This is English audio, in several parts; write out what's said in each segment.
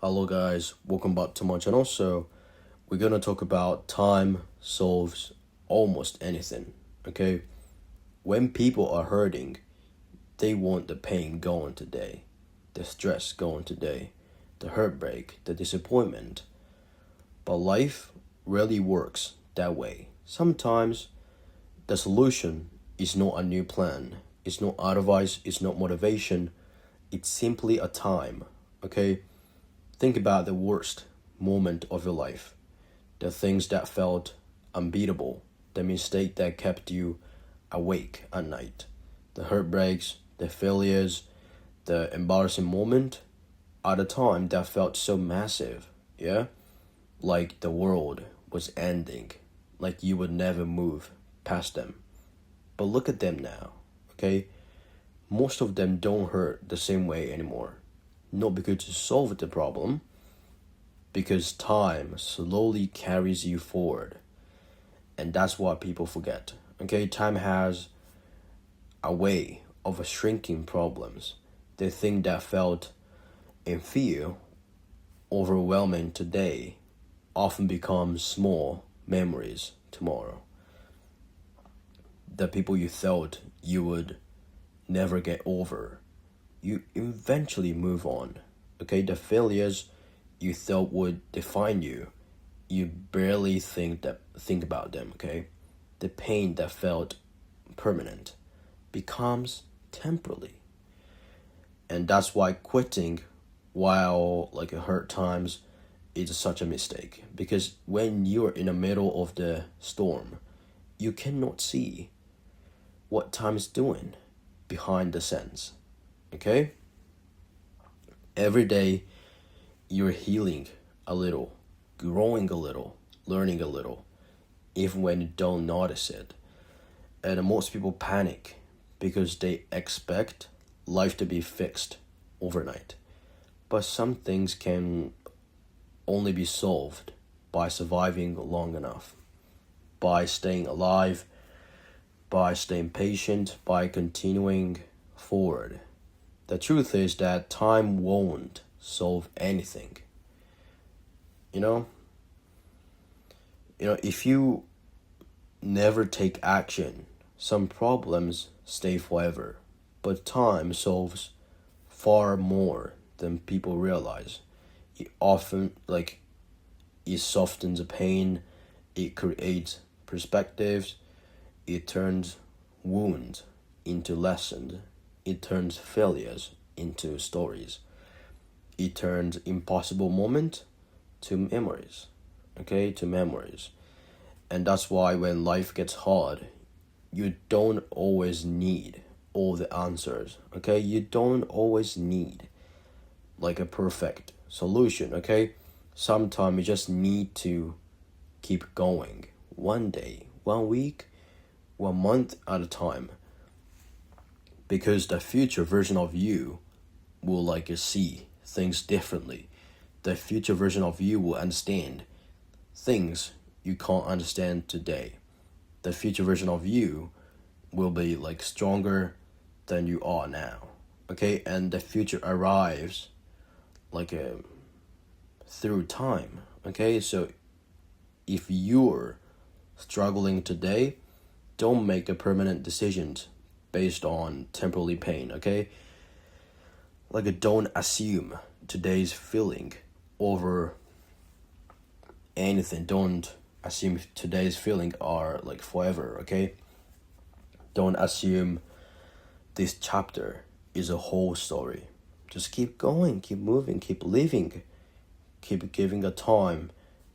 Hello guys, welcome back to my channel. So we're gonna talk about time solves almost anything. Okay, when people are hurting, they want the pain gone today, the stress gone today, the heartbreak, the disappointment. But life rarely works that way. Sometimes the solution is not a new plan, it's not advice, it's not motivation, it's simply a time. Okay, think about the worst moment of your life, the things that felt unbeatable, the mistake that kept you awake at night, the heartbreaks, the failures, the embarrassing moment at a time that felt so massive, yeah? Like the world was ending, like you would never move past them. But look at them now, okay? Most of them don't hurt the same way anymore. Not because you solved the problem, because time slowly carries you forward. And that's what people forget. Okay, time has a way of shrinking problems. The thing that felt and feel overwhelming today often becomes small memories tomorrow. The people you thought you would never get over, you eventually move on. Okay, the failures you thought would define you, you barely think about them. Okay, the pain that felt permanent becomes temporary, and that's why quitting while like it hurt times is such a mistake, because when you're in the middle of the storm, you cannot see what time is doing behind the scenes. Okay, every day you're healing a little, growing a little, learning a little, even when you don't notice it. And most people panic because they expect life to be fixed overnight. But some things can only be solved by surviving long enough, by staying alive, by staying patient, by continuing forward. The truth is that time won't solve anything. You know, if you never take action, some problems stay forever. But time solves far more than people realize. It often it softens the pain, it creates perspectives, it turns wounds into lessons, it turns failures into stories. It turns impossible moments to memories. Okay, to memories. And that's why when life gets hard, you don't always need all the answers. Okay, you don't always need like a perfect solution. Okay, sometimes you just need to keep going, one day, 1 week, 1 month at a time, because the future version of you will see things differently. The future version of you will understand things you can't understand today. The future version of you will be stronger than you are now. Okay, and the future arrives like through time. Okay, so if you're struggling today, don't make a permanent decisions based on temporary pain. Okay, don't assume today's feeling over anything. Don't assume today's feeling are forever. Okay, don't assume this chapter is a whole story. Just keep going, keep moving, keep living, keep giving a time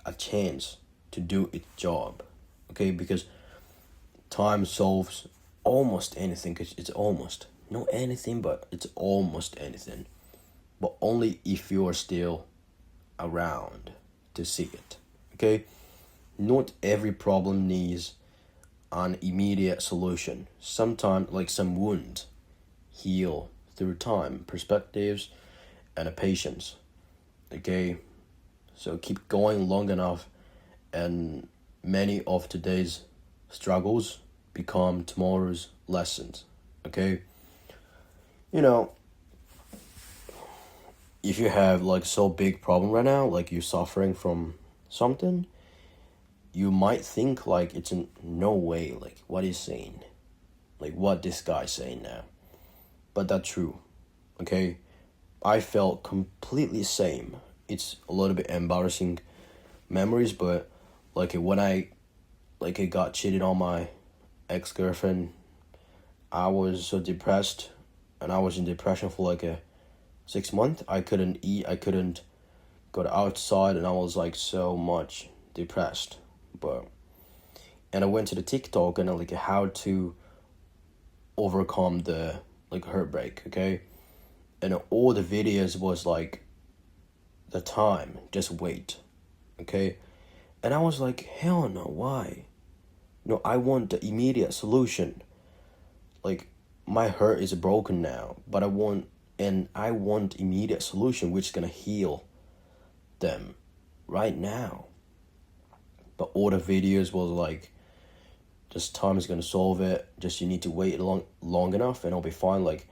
a chance to do its job. Okay, because time solves almost anything. It's almost not anything, but it's almost anything, but only if you are still around to see it. Okay, not every problem needs an immediate solution. Sometimes some wounds heal through time, perspectives, and a patience. Okay, so keep going long enough, and many of today's struggles become tomorrow's lessons. Okay, you know, if you have like so big problem right now, like you're suffering from something, you might think like it's in no way, like what he's saying, like what this guy's saying now. But that's true, okay? I felt completely same. It's a little bit embarrassing memories, but like when I got cheated on my ex-girlfriend, I was so depressed, and I was in depression for like a 6 month. I couldn't eat, I couldn't go to outside, and I was like so much depressed. But and I went to the TikTok and like how to overcome the like heartbreak, okay? And all the videos was like the time, just wait, okay? And I was like, hell no, why? No, I want the immediate solution. Like my heart is broken now, but I want immediate solution which is gonna heal them right now. But all the videos was like, just time is gonna solve it. Just you need to wait long enough and it'll be fine. Like,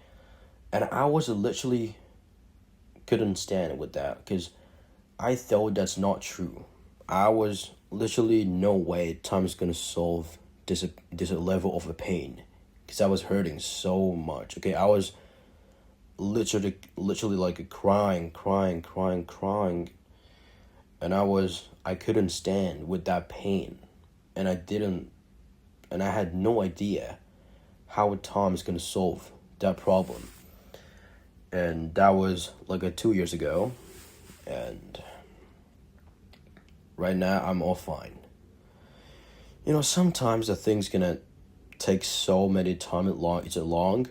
and I was literally couldn't stand with that because I thought that's not true. I was literally no way time is gonna solve this level of the pain because I was hurting so much. Okay, I was literally like crying, and I couldn't stand with that pain, and I had no idea how time is gonna solve that problem. And that was like 2 years ago, and right now I'm all fine. You know, sometimes the thing's gonna take so many time it's long,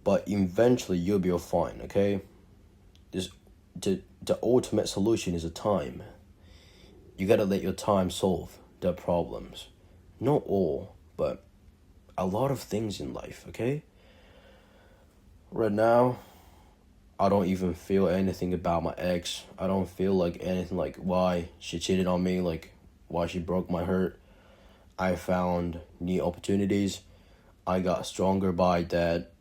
but eventually you'll be all fine, okay? This the ultimate solution is a time. You gotta let your time solve the problems. Not all, but a lot of things in life, okay? Right now, I don't even feel anything about my ex. I don't feel like anything like why she cheated on me, like why she broke my heart. I found new opportunities. I got stronger by that,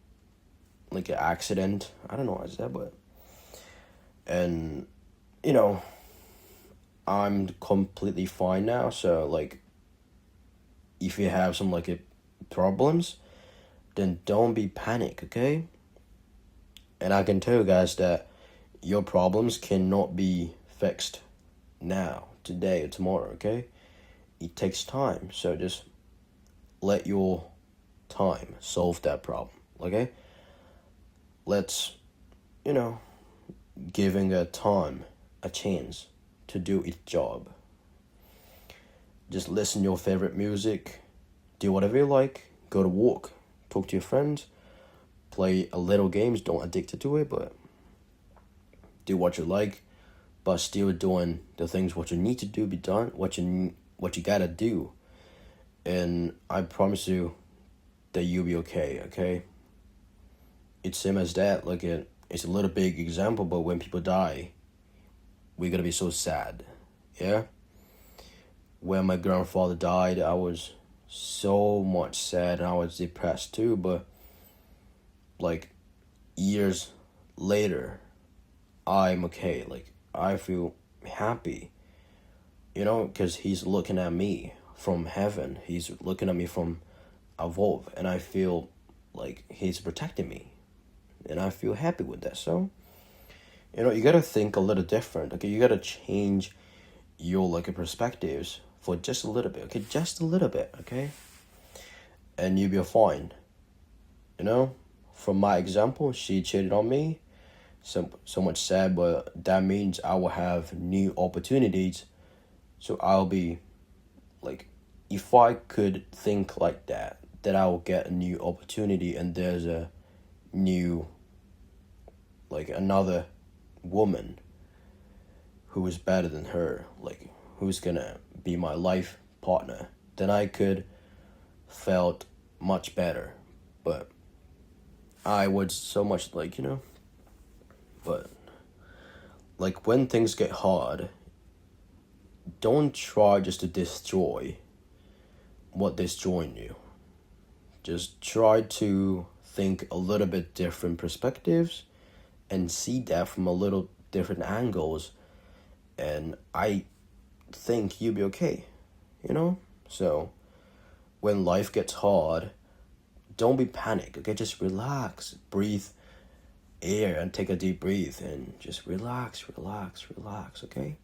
like an accident. I don't know what I said, but and you know, I'm completely fine now. So like, if you have some like problems, then don't be panic, okay? And I can tell you guys that your problems cannot be fixed now, today, or tomorrow, okay? It takes time, so just let your time solve that problem, okay? Let's, giving a time a chance to do its job. Just listen your favorite music, do whatever you like, go to walk, talk to your friends, play a little games, don't addict to it, but do what you like, but still doing the things what you need to do, be done, what you gotta do. And I promise you that you'll be okay, okay? It's same as that, like it's a little big example, but when people die, we're gonna be so sad, yeah? When my grandfather died, I was so much sad and I was depressed too, but like years later, I'm okay. Like I feel happy, because he's looking at me from heaven. He's looking at me from above, and I feel like he's protecting me, and I feel happy with that. So, you gotta think a little different. Okay, you gotta change your like perspectives for just a little bit. Okay, just a little bit. Okay, and you'll be fine. From my example, she cheated on me. So much sad, but that means I will have new opportunities. So I'll be like, if I could think like that I will get a new opportunity and there's a new, like another woman who is better than her, like who's gonna be my life partner, then I could felt much better. But I would so much but like when things get hard, don't try just to destroy what destroying you. Just try to think a little bit different perspectives and see that from a little different angles, and I think you'll be okay, you know? So when life gets hard, don't be panic, okay? Just relax, breathe air and take a deep breath and just relax, okay?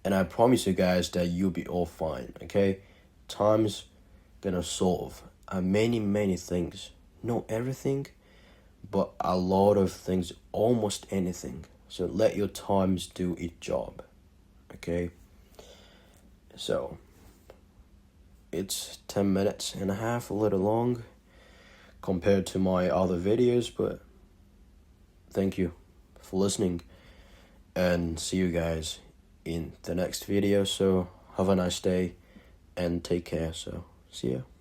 And I promise you guys that you'll be all fine, okay? Time's gonna solve many things. Not everything, but a lot of things, almost anything. So let your times do its job, okay? So it's 10 minutes and a half, a little long compared to my other videos, but thank you for listening, and see you guys in the next video. So have a nice day and take care. So see ya.